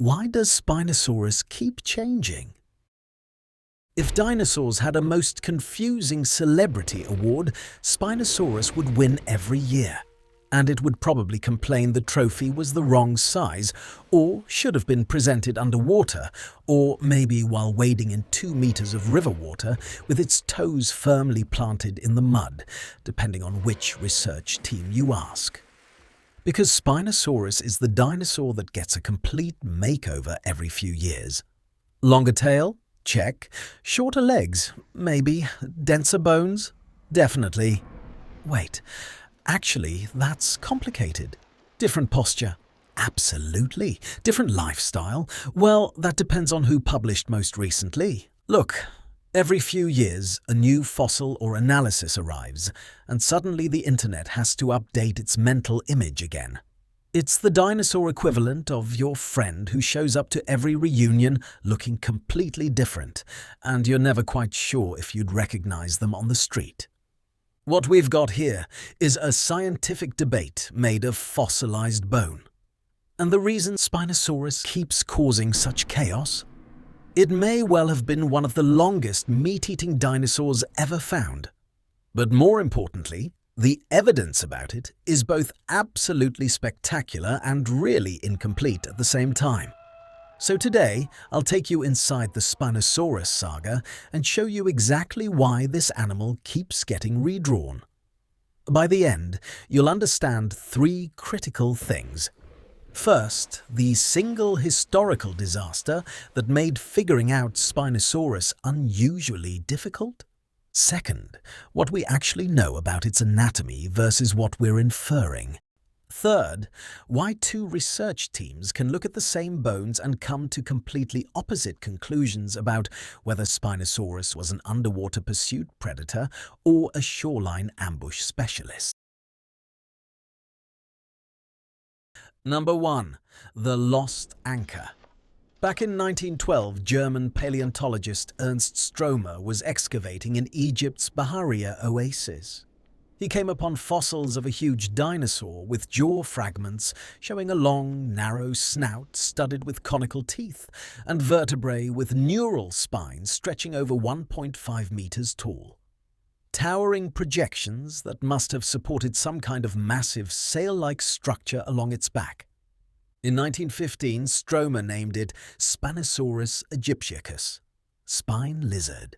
Why does Spinosaurus keep changing? If dinosaurs had a most confusing celebrity award, Spinosaurus would win every year. And it would probably complain the trophy was the wrong size, or should have been presented underwater, or maybe while wading in 2 meters of river water with its toes firmly planted in the mud, depending on which research team you ask. Because Spinosaurus is the dinosaur that gets a complete makeover every few years. Longer tail? Check. Shorter legs? Maybe. Denser bones? Definitely. Wait. Actually, that's complicated. Different posture? Absolutely. Different lifestyle? Well, that depends on who published most recently. Look, every few years, a new fossil or analysis arrives, and suddenly the internet has to update its mental image again. It's the dinosaur equivalent of your friend who shows up to every reunion looking completely different, and you're never quite sure if you'd recognize them on the street. What we've got here is a scientific debate made of fossilized bone. And the reason Spinosaurus keeps causing such chaos? It may well have been one of the longest meat-eating dinosaurs ever found. But more importantly, the evidence about it is both absolutely spectacular and really incomplete at the same time. So today, I'll take you inside the Spinosaurus saga and show you exactly why this animal keeps getting redrawn. By the end, you'll understand 3 critical things. First, the single historical disaster that made figuring out Spinosaurus unusually difficult. Second, what we actually know about its anatomy versus what we're inferring. Third, why 2 research teams can look at the same bones and come to completely opposite conclusions about whether Spinosaurus was an underwater pursuit predator or a shoreline ambush specialist. Number 1. The Lost Anchor. Back in 1912, German paleontologist Ernst Stromer was excavating in Egypt's Bahariya oasis. He came upon fossils of a huge dinosaur with jaw fragments showing a long, narrow snout studded with conical teeth and vertebrae with neural spines stretching over 1.5 meters tall. Towering projections that must have supported some kind of massive sail-like structure along its back. In 1915, Stromer named it Spinosaurus aegyptiacus, spine lizard.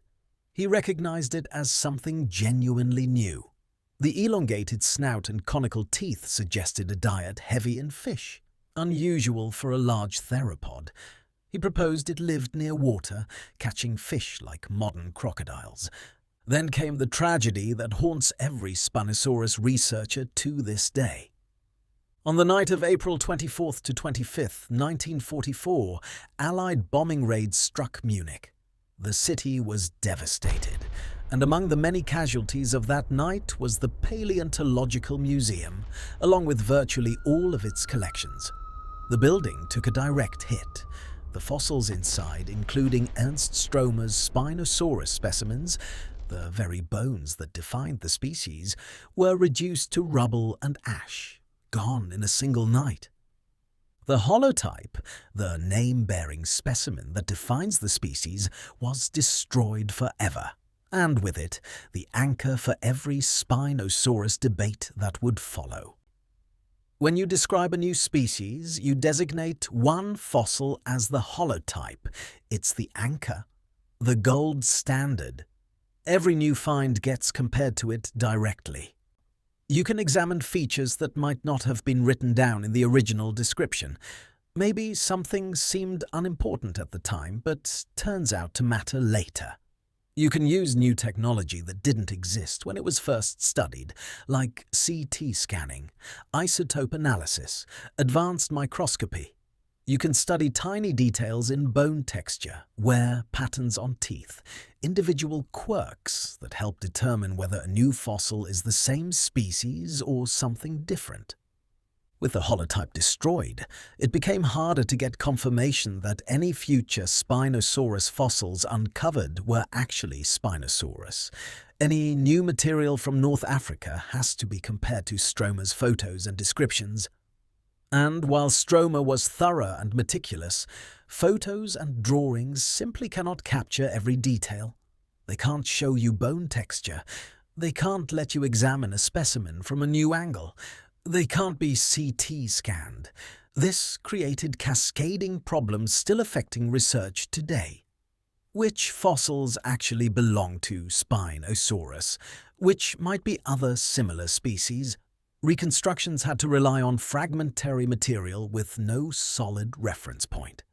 He recognized it as something genuinely new. The elongated snout and conical teeth suggested a diet heavy in fish, unusual for a large theropod. He proposed it lived near water, catching fish like modern crocodiles. Then came the tragedy that haunts every Spinosaurus researcher to this day. On the night of April 24th to 25th, 1944, Allied bombing raids struck Munich. The city was devastated, and among the many casualties of that night was the Paleontological Museum, along with virtually all of its collections. The building took a direct hit. The fossils inside, including Ernst Stromer's Spinosaurus specimens, the very bones that defined the species, were reduced to rubble and ash, gone in a single night. The holotype, the name-bearing specimen that defines the species, was destroyed forever, and with it, the anchor for every Spinosaurus debate that would follow. When you describe a new species, you designate one fossil as the holotype. It's the anchor, the gold standard. Every new find gets compared to it directly. You can examine features that might not have been written down in the original description. Maybe something seemed unimportant at the time, but turns out to matter later. You can use new technology that didn't exist when it was first studied, like CT scanning, isotope analysis, advanced microscopy. You can study tiny details in bone texture, wear patterns on teeth, individual quirks that help determine whether a new fossil is the same species or something different. With the holotype destroyed, it became harder to get confirmation that any future Spinosaurus fossils uncovered were actually Spinosaurus. Any new material from North Africa has to be compared to Stromer's photos and descriptions. And while stroma was thorough and meticulous, photos and drawings simply cannot capture every detail. They can't show you bone texture. They can't let you examine a specimen from a new angle. They can't be CT scanned. This created cascading problems still affecting research today. Which fossils actually belong to Spinosaurus? Which might be other similar species? Reconstructions had to rely on fragmentary material with no solid reference point.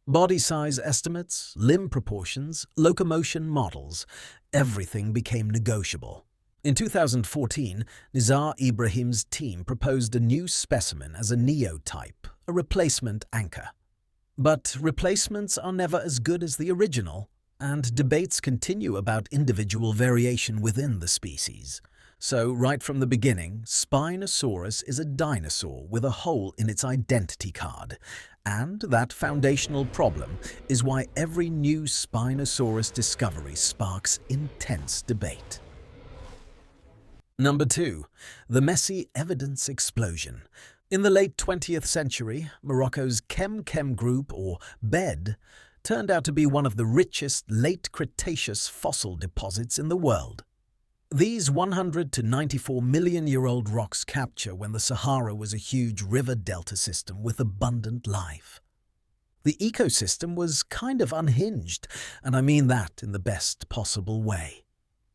Body size estimates, limb proportions, locomotion models, everything became negotiable. In 2014, Nizar Ibrahim's team proposed a new specimen as a neotype, a replacement anchor. But replacements are never as good as the original, and debates continue about individual variation within the species. So, right from the beginning, Spinosaurus is a dinosaur with a hole in its identity card. And that foundational problem is why every new Spinosaurus discovery sparks intense debate. Number 2. The messy evidence explosion. In the late 20th century, Morocco's Kem group, or BED, turned out to be one of the richest late Cretaceous fossil deposits in the world. These 100 to 94 million-year-old rocks capture when the Sahara was a huge river delta system with abundant life. The ecosystem was kind of unhinged, and I mean that in the best possible way.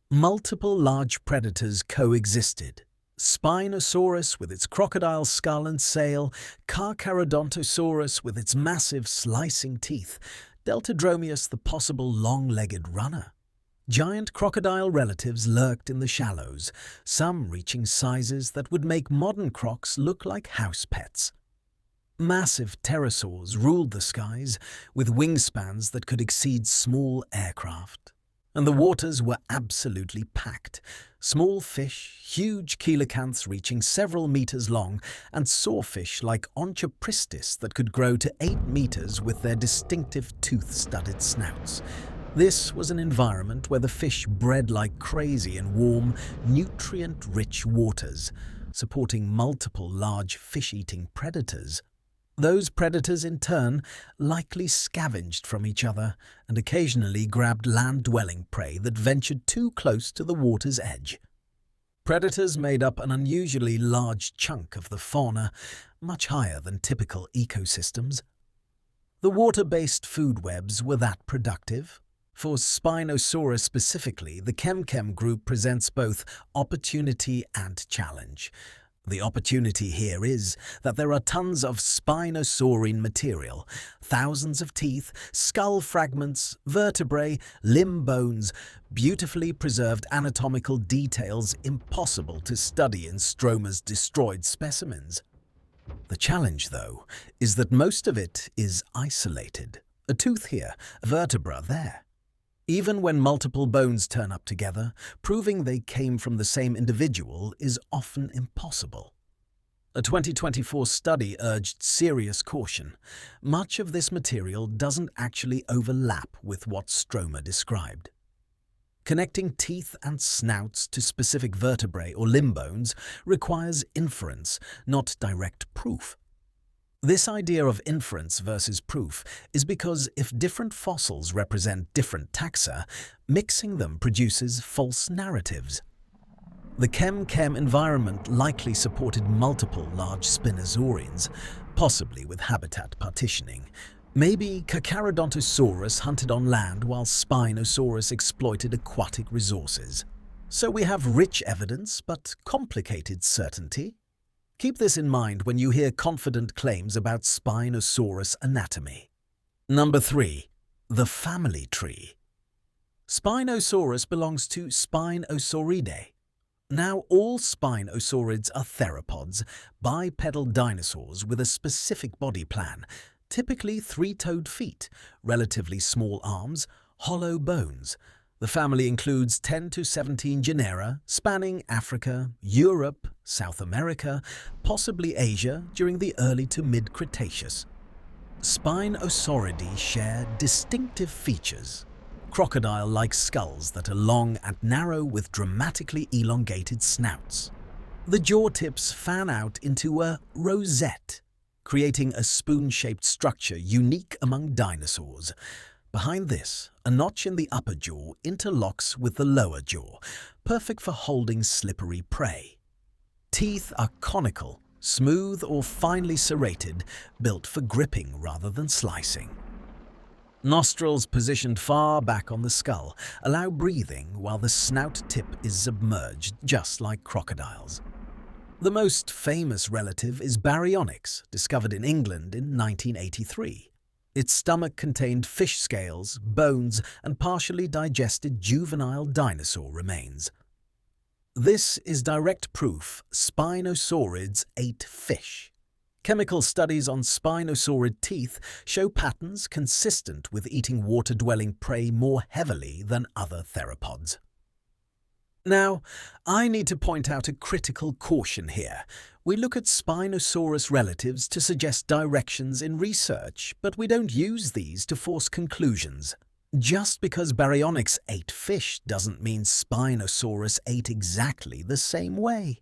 Multiple large predators coexisted. Spinosaurus with its crocodile skull and sail, Carcharodontosaurus with its massive slicing teeth, Deltadromeus the possible long-legged runner. Giant crocodile relatives lurked in the shallows, some reaching sizes that would make modern crocs look like house pets. Massive pterosaurs ruled the skies, with wingspans that could exceed small aircraft. And the waters were absolutely packed. Small fish, huge coelacanths reaching several meters long, and sawfish like Onchopristis that could grow to 8 meters with their distinctive tooth-studded snouts. This was an environment where the fish bred like crazy in warm, nutrient-rich waters, supporting multiple large fish-eating predators. Those predators, in turn, likely scavenged from each other and occasionally grabbed land-dwelling prey that ventured too close to the water's edge. Predators made up an unusually large chunk of the fauna, much higher than typical ecosystems. The water-based food webs were that productive. For Spinosaurus specifically, the Kem group presents both opportunity and challenge. The opportunity here is that there are tons of spinosaurine material, thousands of teeth, skull fragments, vertebrae, limb bones, beautifully preserved anatomical details impossible to study in Stromer's destroyed specimens. The challenge, though, is that most of it is isolated. A tooth here, a vertebra there. Even when multiple bones turn up together, proving they came from the same individual is often impossible. A 2024 study urged serious caution. Much of this material doesn't actually overlap with what Stromer described. Connecting teeth and snouts to specific vertebrae or limb bones requires inference, not direct proof. This idea of inference versus proof is because if different fossils represent different taxa, mixing them produces false narratives. The Kem environment likely supported multiple large spinosaurians, possibly with habitat partitioning. Maybe Carcharodontosaurus hunted on land while Spinosaurus exploited aquatic resources. So we have rich evidence but complicated certainty. Keep this in mind when you hear confident claims about Spinosaurus anatomy. Number 3. The family tree. Spinosaurus belongs to Spinosauridae. Now all Spinosaurids are theropods, bipedal dinosaurs with a specific body plan, typically 3-toed feet, relatively small arms, hollow bones. The family includes 10 to 17 genera, spanning Africa, Europe, South America, possibly Asia during the early to mid-Cretaceous. Spinosauridae share distinctive features. Crocodile-like skulls that are long and narrow with dramatically elongated snouts. The jaw tips fan out into a rosette. creating a spoon-shaped structure unique among dinosaurs. Behind this, a notch in the upper jaw interlocks with the lower jaw, perfect for holding slippery prey. Teeth are conical, smooth or finely serrated, built for gripping rather than slicing. Nostrils positioned far back on the skull allow breathing while the snout tip is submerged, just like crocodiles. The most famous relative is Baryonyx, discovered in England in 1983. Its stomach contained fish scales, bones, and partially digested juvenile dinosaur remains. This is direct proof Spinosaurids ate fish. Chemical studies on spinosaurid teeth show patterns consistent with eating water-dwelling prey more heavily than other theropods. Now, I need to point out a critical caution here. We look at Spinosaurus relatives to suggest directions in research, but we don't use these to force conclusions. Just because Baryonyx ate fish doesn't mean Spinosaurus ate exactly the same way.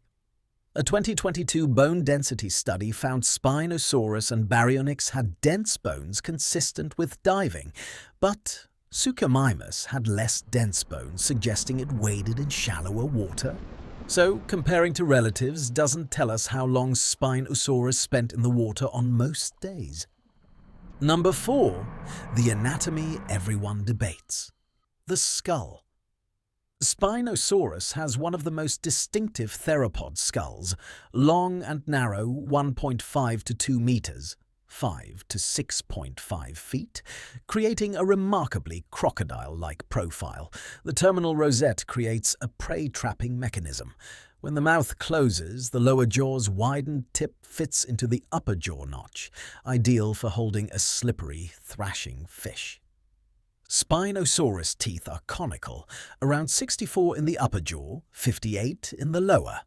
A 2022 bone density study found Spinosaurus and Baryonyx had dense bones consistent with diving, but Suchomimus had less dense bones, suggesting it waded in shallower water. So, comparing to relatives doesn't tell us how long Spinosaurus spent in the water on most days. Number 4. The anatomy everyone debates. The skull. Spinosaurus has one of the most distinctive theropod skulls, long and narrow 1.5 to 2 meters, 5 to 6.5 feet, creating a remarkably crocodile-like profile. The terminal rosette creates a prey-trapping mechanism. When the mouth closes, the lower jaw's widened tip fits into the upper jaw notch, ideal for holding a slippery, thrashing fish. Spinosaurus teeth are conical, around 64 in the upper jaw, 58 in the lower.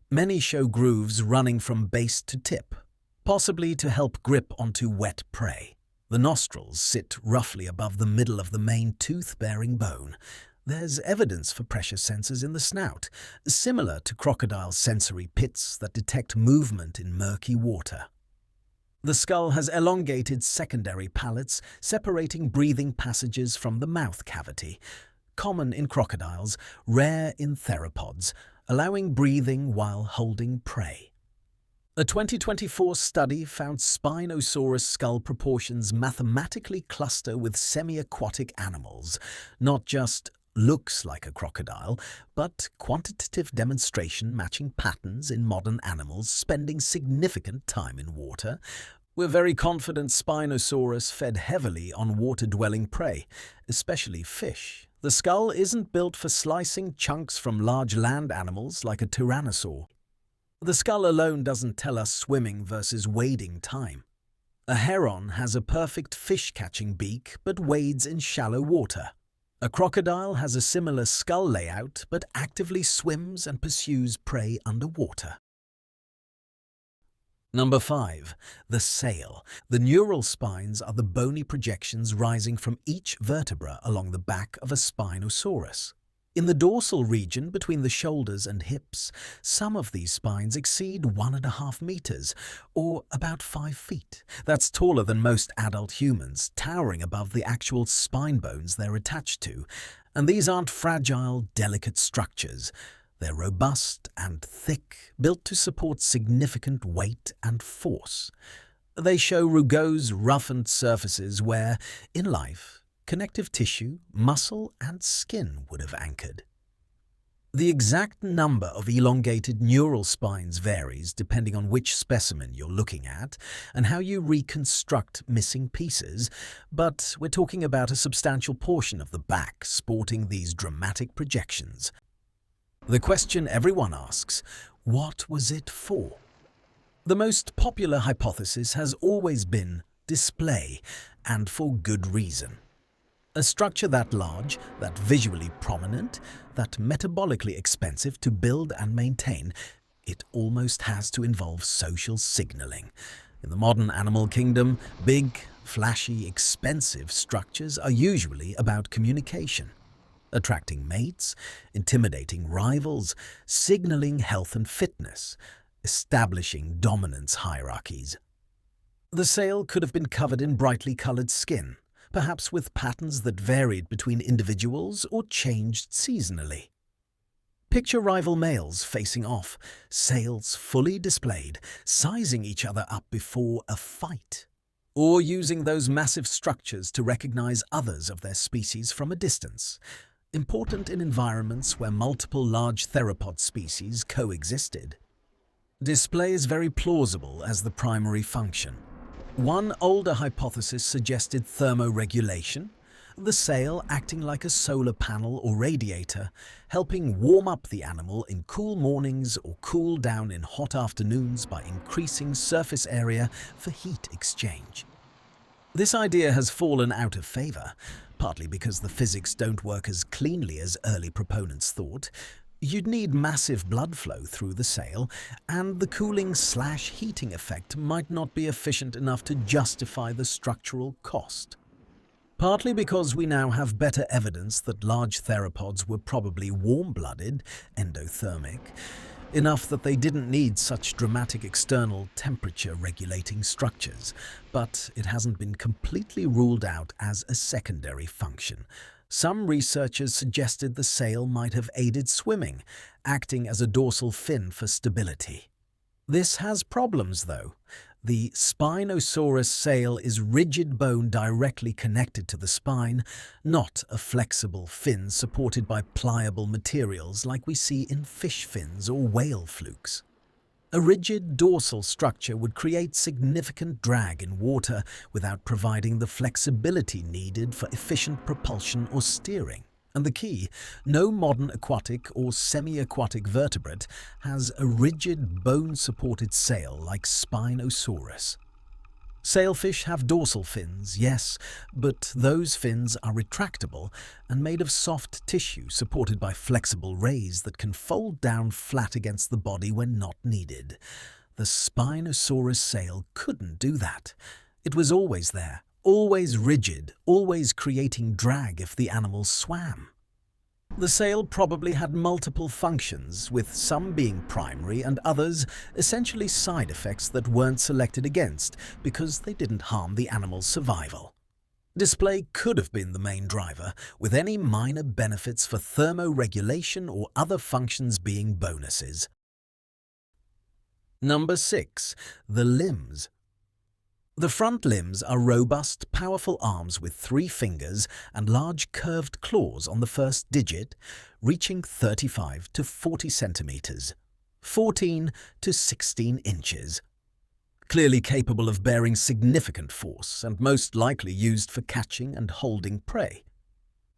Many show grooves running from base to tip, possibly to help grip onto wet prey. The nostrils sit roughly above the middle of the main tooth-bearing bone. There's evidence for pressure sensors in the snout, similar to crocodile sensory pits that detect movement in murky water. The skull has elongated secondary palates separating breathing passages from the mouth cavity, common in crocodiles, rare in theropods, allowing breathing while holding prey. A 2024 study found Spinosaurus skull proportions mathematically cluster with semi-aquatic animals, not just looks like a crocodile, but quantitative demonstration matching patterns in modern animals spending significant time in water. We're very confident Spinosaurus fed heavily on water-dwelling prey, especially fish. The skull isn't built for slicing chunks from large land animals like a tyrannosaur. The skull alone doesn't tell us swimming versus wading time. A heron has a perfect fish-catching beak but wades in shallow water. A crocodile has a similar skull layout but actively swims and pursues prey underwater. Number 5. The sail. The neural spines are the bony projections rising from each vertebra along the back of a Spinosaurus. In the dorsal region between the shoulders and hips, some of these spines exceed 1.5 meters, or about 5 feet. That's taller than most adult humans, towering above the actual spine bones they're attached to. And these aren't fragile, delicate structures. They're robust and thick, built to support significant weight and force. They show rugose, roughened surfaces where, in life, connective tissue, muscle, and skin would have anchored. The exact number of elongated neural spines varies depending on which specimen you're looking at and how you reconstruct missing pieces, but we're talking about a substantial portion of the back sporting these dramatic projections. The question everyone asks, what was it for? The most popular hypothesis has always been display, and for good reason. A structure that large, that visually prominent, that metabolically expensive to build and maintain, it almost has to involve social signaling. In the modern animal kingdom, big, flashy, expensive structures are usually about communication. Attracting mates, intimidating rivals, signaling health and fitness, establishing dominance hierarchies. The sail could have been covered in brightly coloured skin, perhaps with patterns that varied between individuals or changed seasonally. Picture rival males facing off, sails fully displayed, sizing each other up before a fight, or using those massive structures to recognize others of their species from a distance, important in environments where multiple large theropod species coexisted. Display is very plausible as the primary function. One older hypothesis suggested thermoregulation, the sail acting like a solar panel or radiator, helping warm up the animal in cool mornings or cool down in hot afternoons by increasing surface area for heat exchange. This idea has fallen out of favour, partly because the physics don't work as cleanly as early proponents thought. You'd need massive blood flow through the sail, and the cooling/heating effect might not be efficient enough to justify the structural cost. Partly because we now have better evidence that large theropods were probably warm-blooded, endothermic, enough that they didn't need such dramatic external temperature-regulating structures, but it hasn't been completely ruled out as a secondary function. Some researchers suggested the sail might have aided swimming, acting as a dorsal fin for stability. This has problems, though. The Spinosaurus sail is rigid bone directly connected to the spine, not a flexible fin supported by pliable materials like we see in fish fins or whale flukes. A rigid dorsal structure would create significant drag in water without providing the flexibility needed for efficient propulsion or steering. And the key, no modern aquatic or semi-aquatic vertebrate has a rigid bone-supported sail like Spinosaurus. Sailfish have dorsal fins, yes, but those fins are retractable and made of soft tissue supported by flexible rays that can fold down flat against the body when not needed. The Spinosaurus sail couldn't do that. It was always there, always rigid, always creating drag if the animal swam. The sail probably had multiple functions, with some being primary and others essentially side effects that weren't selected against because they didn't harm the animal's survival. Display could have been the main driver, with any minor benefits for thermoregulation or other functions being bonuses. Number 6. The limbs. The front limbs are robust, powerful arms with 3 fingers and large curved claws on the first digit, reaching 35 to 40 centimeters, 14 to 16 inches. Clearly capable of bearing significant force and most likely used for catching and holding prey.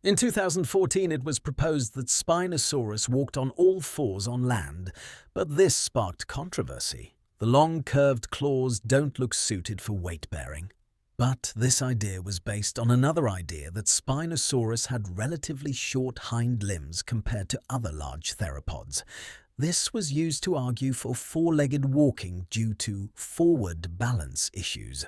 In 2014, it was proposed that Spinosaurus walked on all fours on land, but this sparked controversy. The long curved claws don't look suited for weight-bearing. But this idea was based on another idea that Spinosaurus had relatively short hind limbs compared to other large theropods. This was used to argue for four-legged walking due to forward balance issues.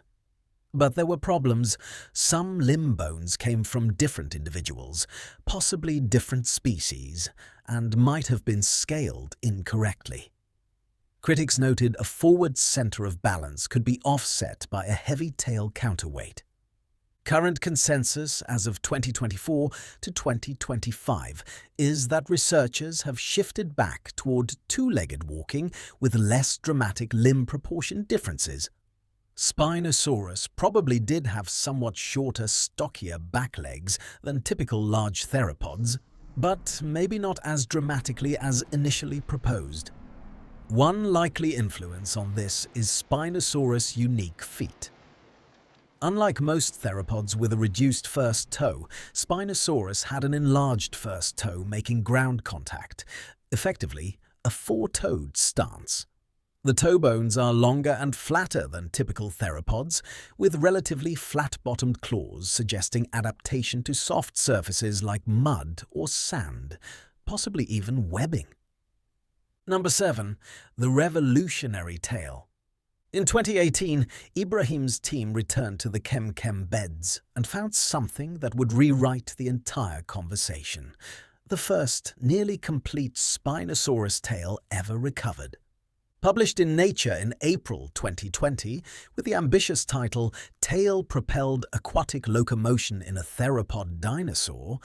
But there were problems. Some limb bones came from different individuals, possibly different species, and might have been scaled incorrectly. Critics noted a forward center of balance could be offset by a heavy tail counterweight. Current consensus as of 2024 to 2025 is that researchers have shifted back toward two-legged walking with less dramatic limb proportion differences. Spinosaurus probably did have somewhat shorter, stockier back legs than typical large theropods, but maybe not as dramatically as initially proposed. One likely influence on this is Spinosaurus' unique feet. Unlike most theropods with a reduced first toe, Spinosaurus had an enlarged first toe making ground contact, effectively a four-toed stance. The toe bones are longer and flatter than typical theropods, with relatively flat-bottomed claws suggesting adaptation to soft surfaces like mud or sand, possibly even webbing. Number 7. The revolutionary tail. In 2018, Ibrahim's team returned to the Kem beds and found something that would rewrite the entire conversation. The first nearly complete Spinosaurus tail ever recovered. Published in Nature in April 2020 with the ambitious title Tail-Propelled Aquatic Locomotion in a Theropod Dinosaur,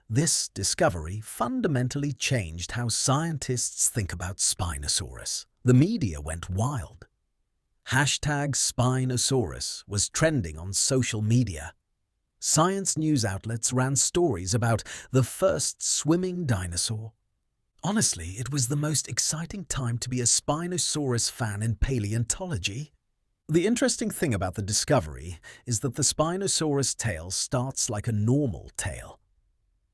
this discovery fundamentally changed how scientists think about Spinosaurus. The media went wild. #Spinosaurus was trending on social media. Science news outlets ran stories about the first swimming dinosaur. Honestly, it was the most exciting time to be a Spinosaurus fan in paleontology. The interesting thing about the discovery is that the Spinosaurus tail starts like a normal tail.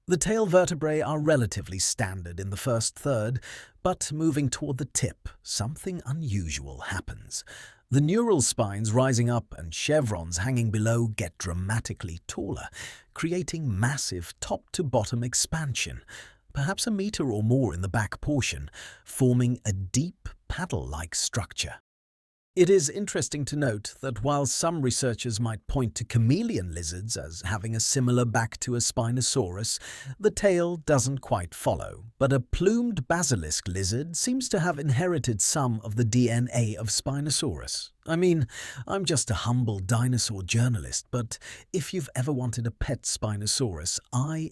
The tail vertebrae are relatively standard in the first third, but moving toward the tip, something unusual happens. The neural spines rising up and chevrons hanging below get dramatically taller, creating massive top-to-bottom expansion, perhaps a meter or more in the back portion, forming a deep paddle-like structure. It is interesting to note that while some researchers might point to chameleon lizards as having a similar back to a Spinosaurus, the tail doesn't quite follow. But a plumed basilisk lizard seems to have inherited some of the DNA of Spinosaurus. I mean, I'm just a humble dinosaur journalist, but if you've ever wanted a pet Spinosaurus, I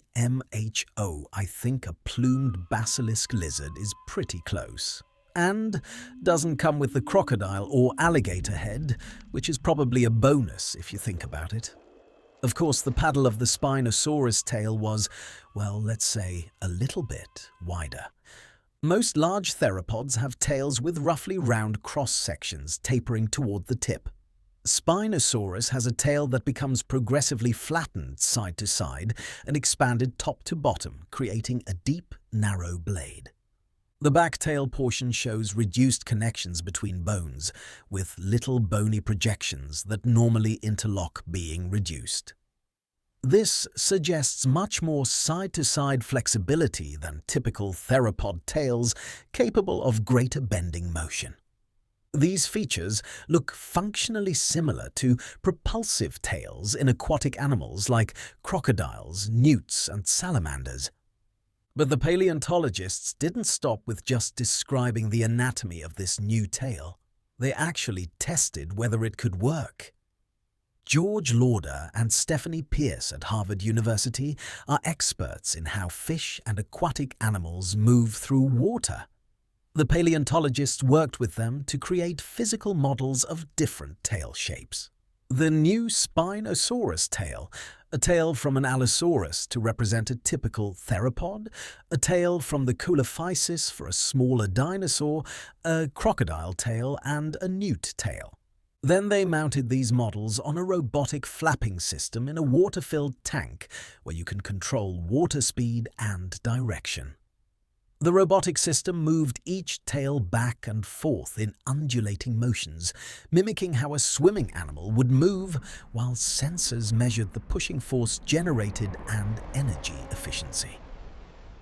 think a plumed basilisk lizard is pretty close. And doesn't come with the crocodile or alligator head, which is probably a bonus if you think about it. Of course, the paddle of the Spinosaurus tail was, well, let's say, a little bit wider. Most large theropods have tails with roughly round cross-sections tapering toward the tip. Spinosaurus has a tail that becomes progressively flattened side to side and expanded top to bottom, creating a deep, narrow blade. The back tail portion shows reduced connections between bones, with little bony projections that normally interlock being reduced. This suggests much more side-to-side flexibility than typical theropod tails capable of greater bending motion. These features look functionally similar to propulsive tails in aquatic animals like crocodiles, newts, and salamanders. But the paleontologists didn't stop with just describing the anatomy of this new tail. They actually tested whether it could work. George Lauder and Stephanie Pierce at Harvard University are experts in how fish and aquatic animals move through water. The paleontologists worked with them to create physical models of different tail shapes. The new Spinosaurus tail, a tail from an Allosaurus to represent a typical theropod, a tail from the Coelophysis for a smaller dinosaur, a crocodile tail, and a newt tail. Then they mounted these models on a robotic flapping system in a water-filled tank where you can control water speed and direction. The robotic system moved each tail back and forth in undulating motions, mimicking how a swimming animal would move, while sensors measured the pushing force generated and energy efficiency.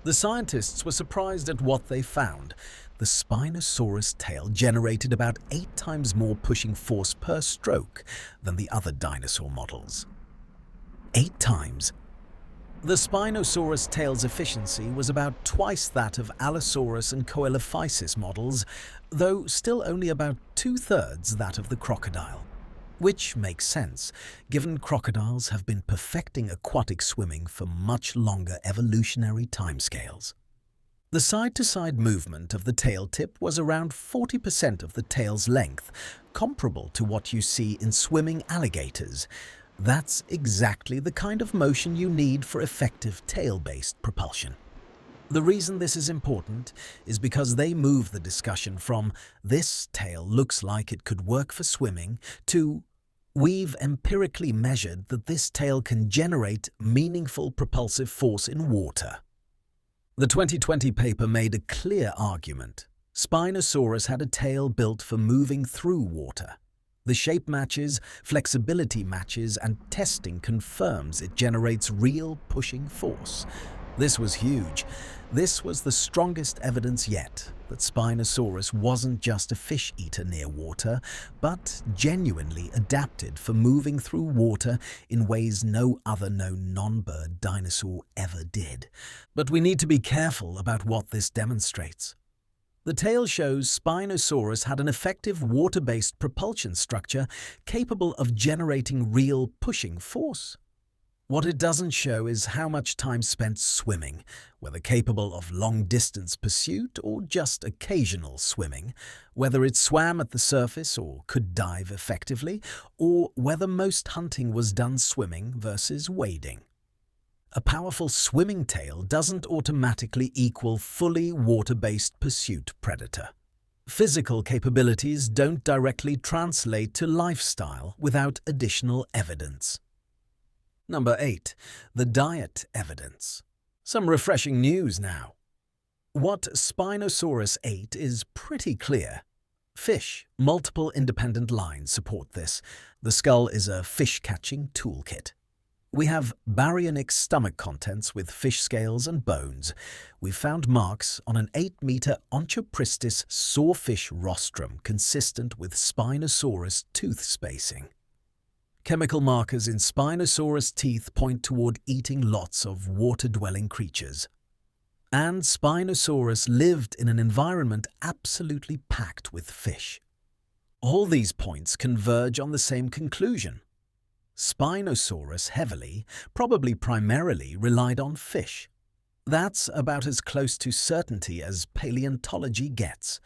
The scientists were surprised at what they found. The Spinosaurus tail generated about 8 times more pushing force per stroke than the other dinosaur models. 8 times. The Spinosaurus tail's efficiency was about twice that of Allosaurus and Coelophysis models, though still only about 2/3 that of the crocodile. Which makes sense, given crocodiles have been perfecting aquatic swimming for much longer evolutionary timescales. The side-to-side movement of the tail tip was around 40% of the tail's length, comparable to what you see in swimming alligators. That's exactly the kind of motion you need for effective tail-based propulsion. The reason this is important is because they move the discussion from "this tail looks like it could work for swimming" to "we've empirically measured that this tail can generate meaningful propulsive force in water." The 2020 paper made a clear argument. Spinosaurus had a tail built for moving through water. The shape matches, flexibility matches, and testing confirms it generates real pushing force. This was huge. This was the strongest evidence yet that Spinosaurus wasn't just a fish eater near water, but genuinely adapted for moving through water in ways no other known non-bird dinosaur ever did. But we need to be careful about what this demonstrates. The tail shows Spinosaurus had an effective water-based propulsion structure capable of generating real pushing force. What it doesn't show is how much time spent swimming, whether capable of long-distance pursuit or just occasional swimming, whether it swam at the surface or could dive effectively, or whether most hunting was done swimming versus wading. A powerful swimming tail doesn't automatically equal fully water-based pursuit predator. Physical capabilities don't directly translate to lifestyle without additional evidence. Number 8. The diet evidence. Some refreshing news now. What Spinosaurus ate is pretty clear. Fish. Multiple independent lines support this. The skull is a fish-catching toolkit. We have baryonic stomach contents with fish scales and bones. We've found marks on an 8-meter Onchopristis sawfish rostrum consistent with Spinosaurus tooth spacing. Chemical markers in Spinosaurus teeth point toward eating lots of water-dwelling creatures. And Spinosaurus lived in an environment absolutely packed with fish. All these points converge on the same conclusion. Spinosaurus heavily, probably primarily, relied on fish. That's about as close to certainty as paleontology gets.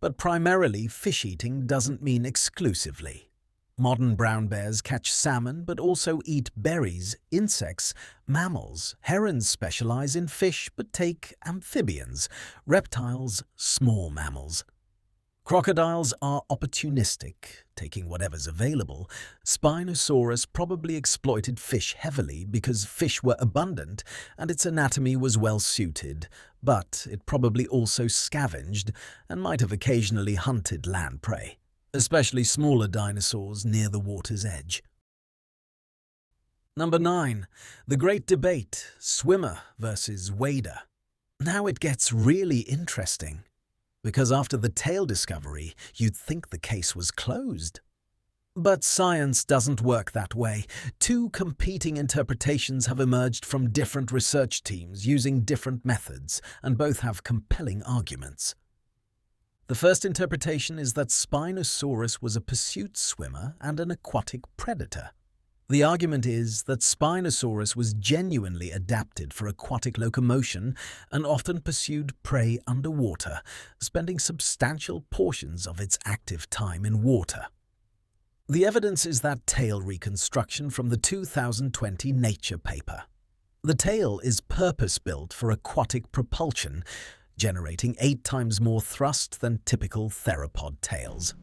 But primarily fish-eating doesn't mean exclusively. Modern brown bears catch salmon but also eat berries, insects, mammals. Herons specialize in fish but take amphibians, reptiles, small mammals. Crocodiles are opportunistic, taking whatever's available. Spinosaurus probably exploited fish heavily because fish were abundant and its anatomy was well suited, but it probably also scavenged and might have occasionally hunted land prey, especially smaller dinosaurs near the water's edge. Number 9. The great debate, swimmer versus wader. Now it gets really interesting, because after the tail discovery, you'd think the case was closed. But science doesn't work that way. Two competing interpretations have emerged from different research teams using different methods, and both have compelling arguments. The first interpretation is that Spinosaurus was a pursuit swimmer and an aquatic predator. The argument is that Spinosaurus was genuinely adapted for aquatic locomotion and often pursued prey underwater, spending substantial portions of its active time in water. The evidence is that tail reconstruction from the 2020 Nature paper. The tail is purpose-built for aquatic propulsion, generating 8 times more thrust than typical theropod tails.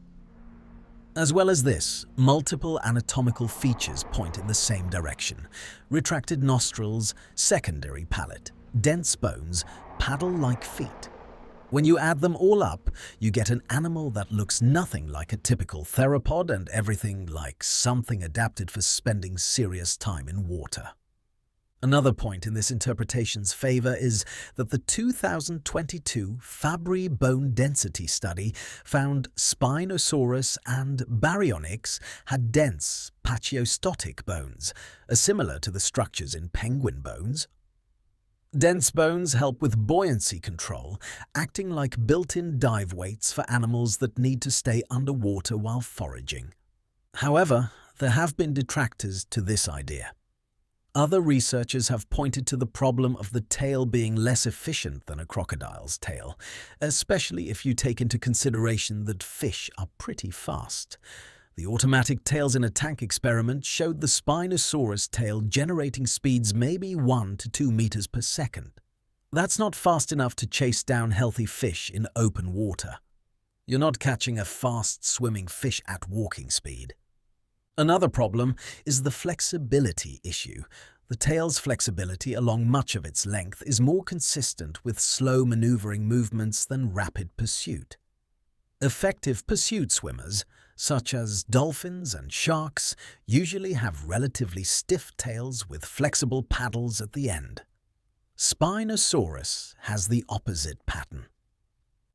As well as this, multiple anatomical features point in the same direction: retracted nostrils, secondary palate, dense bones, paddle-like feet. When you add them all up, you get an animal that looks nothing like a typical theropod and everything like something adapted for spending serious time in water. Another point in this interpretation's favor is that the 2022 Fabry bone density study found Spinosaurus and Baryonyx had dense pachyostotic bones, similar to the structures in penguin bones. Dense bones help with buoyancy control, acting like built-in dive weights for animals that need to stay underwater while foraging. However, there have been detractors to this idea. Other researchers have pointed to the problem of the tail being less efficient than a crocodile's tail, especially if you take into consideration that fish are pretty fast. The automatic tails in a tank experiment showed the Spinosaurus tail generating speeds maybe 1 to 2 meters per second. That's not fast enough to chase down healthy fish in open water. You're not catching a fast-swimming fish at walking speed. Another problem is the flexibility issue. The tail's flexibility along much of its length is more consistent with slow maneuvering movements than rapid pursuit. Effective pursuit swimmers, such as dolphins and sharks, usually have relatively stiff tails with flexible paddles at the end. Spinosaurus has the opposite pattern.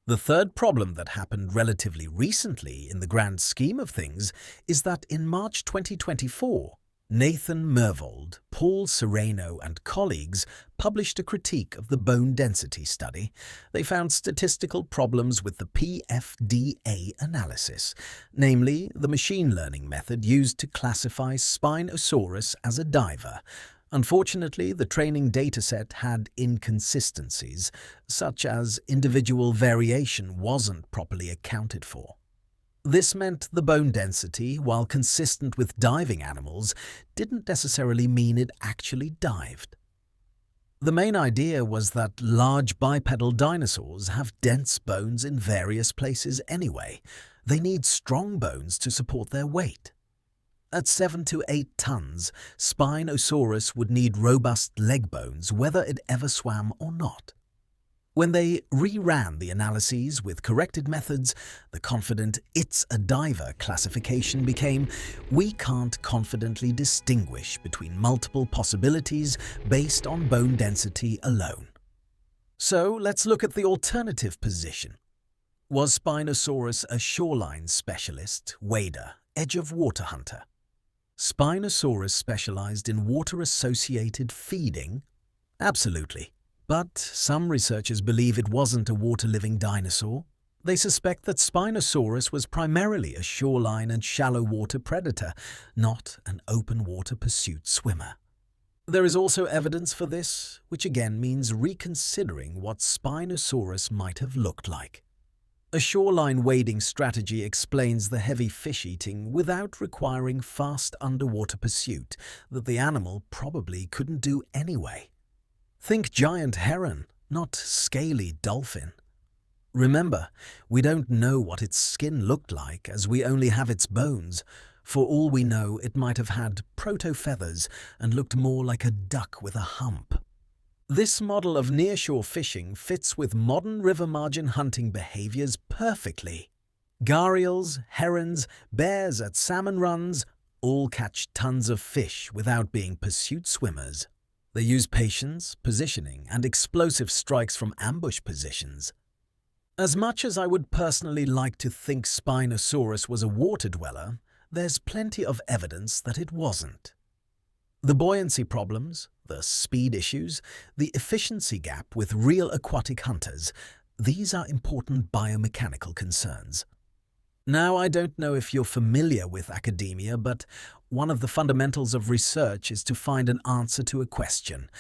The third problem that happened relatively recently in the grand scheme of things is that in March 2024, Nathan Myhrvold, Paul Sereno and colleagues published a critique of the bone density study, they found statistical problems with the PFDA analysis, namely the machine learning method used to classify Spinosaurus as a diver. Unfortunately, the training dataset had inconsistencies, such as individual variation wasn't properly accounted for. This meant the bone density, while consistent with diving animals, didn't necessarily mean it actually dived. The main idea was that large bipedal dinosaurs have dense bones in various places anyway. They need strong bones to support their weight. At 7 to 8 tons, Spinosaurus would need robust leg bones whether it ever swam or not. When they reran the analyses with corrected methods, the confident "it's a diver" classification became "we can't confidently distinguish between multiple possibilities based on bone density alone." So let's look at the alternative position. Was Spinosaurus a shoreline specialist, wader, edge-of-water hunter? Spinosaurus specialized in water-associated feeding? Absolutely. But some researchers believe it wasn't a water-living dinosaur. They suspect that Spinosaurus was primarily a shoreline and shallow water predator, not an open-water pursuit swimmer. There is also evidence for this, which again means reconsidering what Spinosaurus might have looked like. A shoreline wading strategy explains the heavy fish eating without requiring fast underwater pursuit that the animal probably couldn't do anyway. Think giant heron, not scaly dolphin. Remember, we don't know what its skin looked like as we only have its bones. For all we know, it might have had proto-feathers and looked more like a duck with a hump. This model of nearshore fishing fits with modern river margin hunting behaviors perfectly. Gharials, herons, bears at salmon runs all catch tons of fish without being pursuit swimmers. They use patience, positioning, and explosive strikes from ambush positions. As much as I would personally like to think Spinosaurus was a water dweller, there's plenty of evidence that it wasn't. The buoyancy problems, the speed issues, the efficiency gap with real aquatic hunters, these are important biomechanical concerns. Now, I don't know if you're familiar with academia, but one of the fundamentals of research is to find an answer to a question.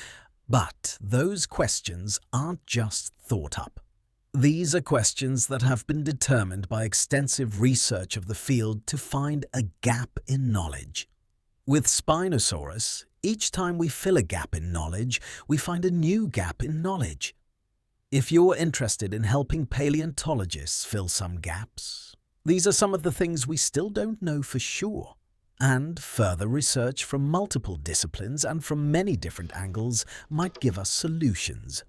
But those questions aren't just thought up. These are questions that have been determined by extensive research of the field to find a gap in knowledge. With Spinosaurus, each time we fill a gap in knowledge, we find a new gap in knowledge. If you're interested in helping paleontologists fill some gaps, these are some of the things we still don't know for sure. And further research from multiple disciplines and from many different angles might give us solutions.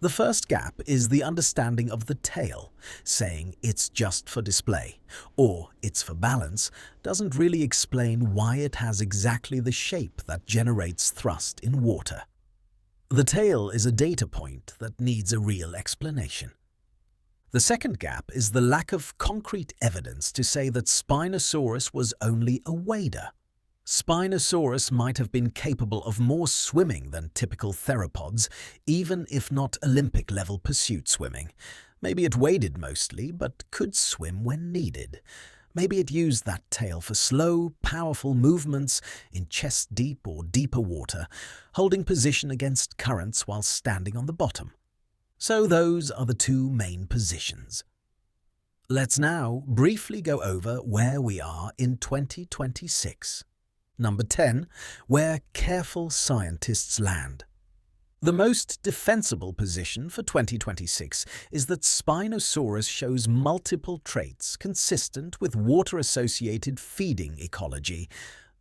The first gap is the understanding of the tail. Saying it's just for display, or it's for balance, doesn't really explain why it has exactly the shape that generates thrust in water. The tail is a data point that needs a real explanation. The second gap is the lack of concrete evidence to say that Spinosaurus was only a wader. Spinosaurus might have been capable of more swimming than typical theropods, even if not Olympic-level pursuit swimming. Maybe it waded mostly, but could swim when needed. Maybe it used that tail for slow, powerful movements in chest-deep or deeper water, holding position against currents while standing on the bottom. So those are the two main positions. Let's now briefly go over where we are in 2026. Number 10, where careful scientists land. The most defensible position for 2026 is that Spinosaurus shows multiple traits consistent with water-associated feeding ecology.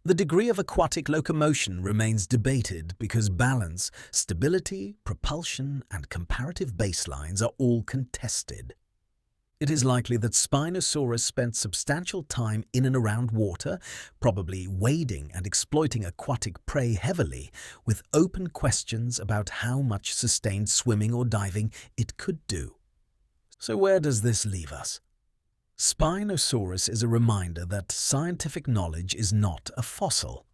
The degree of aquatic locomotion remains debated because balance, stability, propulsion, and comparative baselines are all contested. It is likely that Spinosaurus spent substantial time in and around water, probably wading and exploiting aquatic prey heavily, with open questions about how much sustained swimming or diving it could do. So where does this leave us? Spinosaurus is a reminder that scientific knowledge is not a fossil.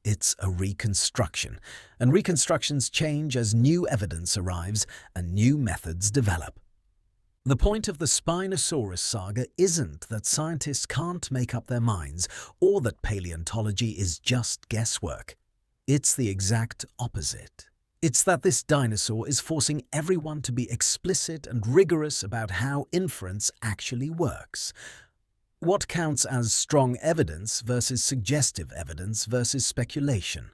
It's a reconstruction, and reconstructions change as new evidence arrives and new methods develop. The point of the Spinosaurus saga isn't that scientists can't make up their minds or that paleontology is just guesswork. It's the exact opposite. It's that this dinosaur is forcing everyone to be explicit and rigorous about how inference actually works. What counts as strong evidence versus suggestive evidence versus speculation?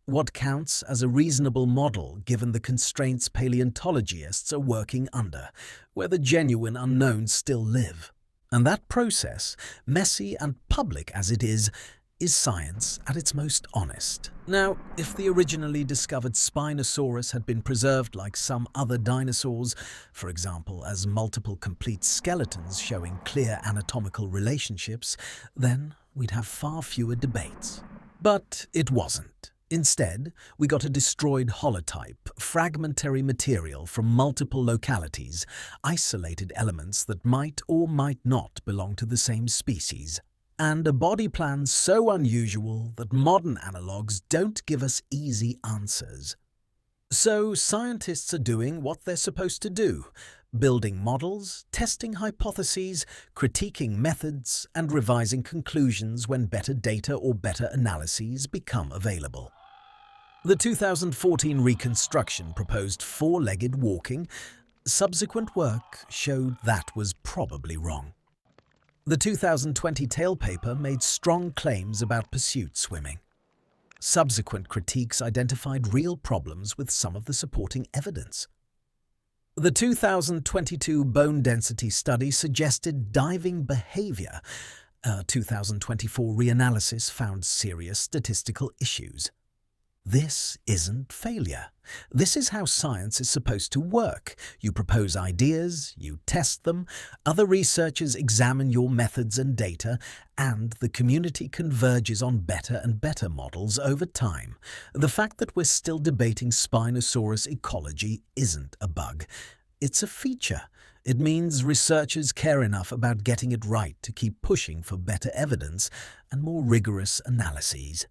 What counts as a reasonable model given the constraints paleontologists are working under, where the genuine unknowns still live? And that process, messy and public as it is science at its most honest. Now, if the originally discovered Spinosaurus had been preserved like some other dinosaurs, for example as multiple complete skeletons showing clear anatomical relationships, then we'd have far fewer debates. But it wasn't. Instead, we got a destroyed holotype, fragmentary material from multiple localities, isolated elements that might or might not belong to the same species, and a body plan so unusual that modern analogues don't give us easy answers. So scientists are doing what they're supposed to do, building models, testing hypotheses, critiquing methods, and revising conclusions when better data or better analyses become available. The 2014 reconstruction proposed four-legged walking. Subsequent work showed that was probably wrong. The 2020 tail paper made strong claims about pursuit swimming. Subsequent critiques identified real problems with some of the supporting evidence. The 2022 bone density study suggested diving behavior. A 2024 reanalysis found serious statistical issues. This isn't failure. This is how science is supposed to work. You propose ideas, you test them, other researchers examine your methods and data, and the community converges on better and better models over time. The fact that we're still debating Spinosaurus ecology isn't a bug. It's a feature. It means researchers care enough about getting it right to keep pushing for better evidence and more rigorous analyses.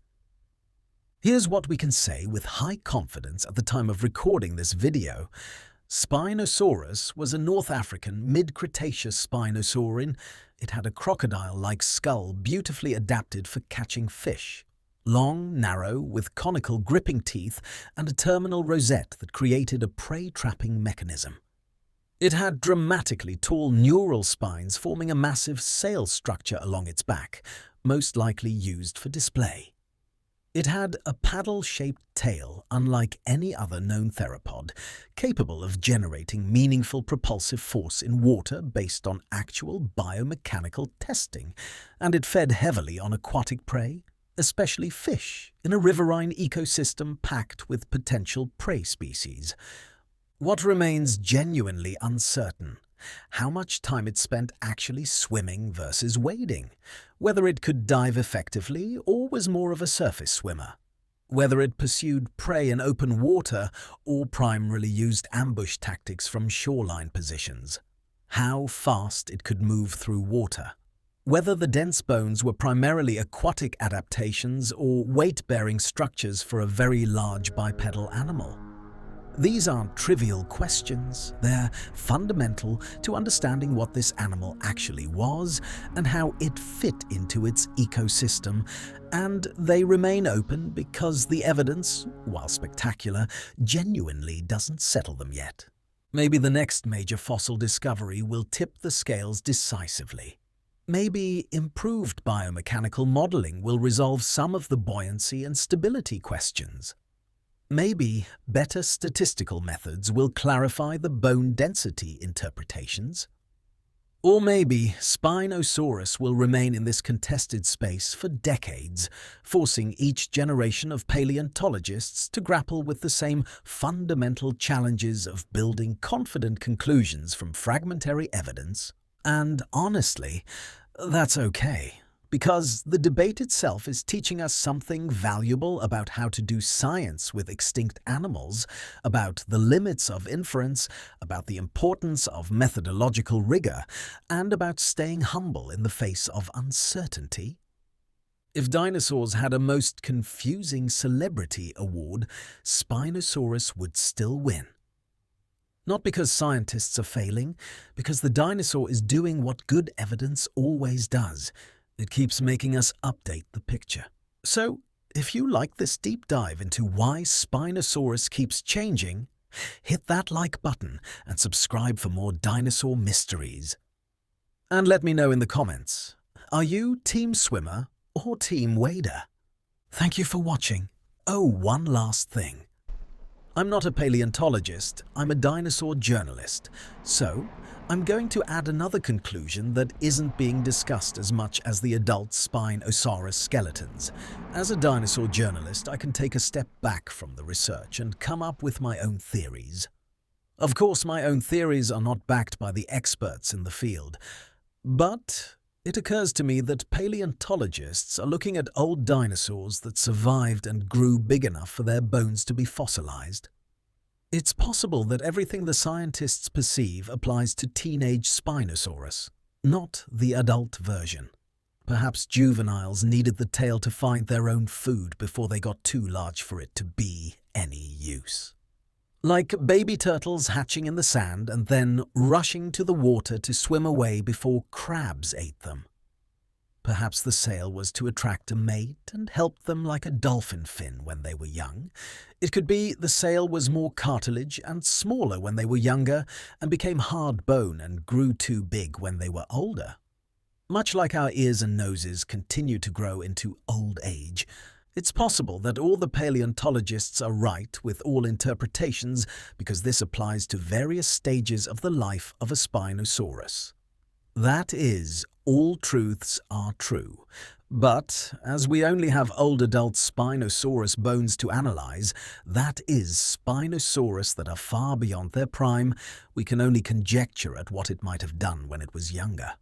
Here's what we can say with high confidence at the time of recording this video. Spinosaurus was a North African mid-Cretaceous spinosaurin. It had a crocodile-like skull beautifully adapted for catching fish. Long, narrow, with conical gripping teeth and a terminal rosette that created a prey-trapping mechanism. It had dramatically tall neural spines forming a massive sail structure along its back, most likely used for display. It had a paddle-shaped tail unlike any other known theropod, capable of generating meaningful propulsive force in water based on actual biomechanical testing, and it fed heavily on aquatic prey, especially fish, in a riverine ecosystem packed with potential prey species. What remains genuinely uncertain? How much time it spent actually swimming versus wading, whether it could dive effectively or was more of a surface swimmer, whether it pursued prey in open water or primarily used ambush tactics from shoreline positions, how fast it could move through water, whether the dense bones were primarily aquatic adaptations or weight-bearing structures for a very large bipedal animal. These aren't trivial questions. They're fundamental to understanding what this animal actually was and how it fit into its ecosystem, and they remain open because the evidence, while spectacular, genuinely doesn't settle them yet. Maybe the next major fossil discovery will tip the scales decisively. Maybe improved biomechanical modeling will resolve some of the buoyancy and stability questions. Maybe better statistical methods will clarify the bone density interpretations. Or maybe Spinosaurus will remain in this contested space for decades, forcing each generation of paleontologists to grapple with the same fundamental challenges of building confident conclusions from fragmentary evidence. And honestly, that's okay. Because the debate itself is teaching us something valuable about how to do science with extinct animals, about the limits of inference, about the importance of methodological rigor, and about staying humble in the face of uncertainty. If dinosaurs had a most confusing celebrity award, Spinosaurus would still win. Not because scientists are failing, because the dinosaur is doing what good evidence always does. It keeps making us update the picture. So, if you like this deep dive into why Spinosaurus keeps changing, hit that like button and subscribe for more dinosaur mysteries. And let me know in the comments, are you Team Swimmer or Team Wader? Thank you for watching. Oh, one last thing. I'm not a paleontologist, I'm a dinosaur journalist. So, I'm going to add another conclusion that isn't being discussed as much as the adult Spinosaurus skeletons. As a dinosaur journalist, I can take a step back from the research and come up with my own theories. Of course, my own theories are not backed by the experts in the field, but it occurs to me that paleontologists are looking at old dinosaurs that survived and grew big enough for their bones to be fossilized. It's possible that everything the scientists perceive applies to teenage Spinosaurus, not the adult version. Perhaps juveniles needed the tail to find their own food before they got too large for it to be any use. Like baby turtles hatching in the sand and then rushing to the water to swim away before crabs ate them. Perhaps the sail was to attract a mate and help them like a dolphin fin when they were young. It could be the sail was more cartilage and smaller when they were younger and became hard bone and grew too big when they were older. Much like our ears and noses continue to grow into old age, it's possible that all the paleontologists are right with all interpretations because this applies to various stages of the life of a Spinosaurus. That is, all truths are true. But, as we only have old adult Spinosaurus bones to analyze, that is, Spinosaurus that are far beyond their prime, we can only conjecture at what it might have done when it was younger.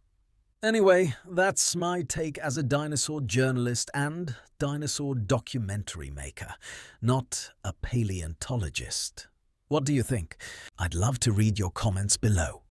Anyway, that's my take as a dinosaur journalist and dinosaur documentary maker, not a paleontologist. What do you think? I'd love to read your comments below.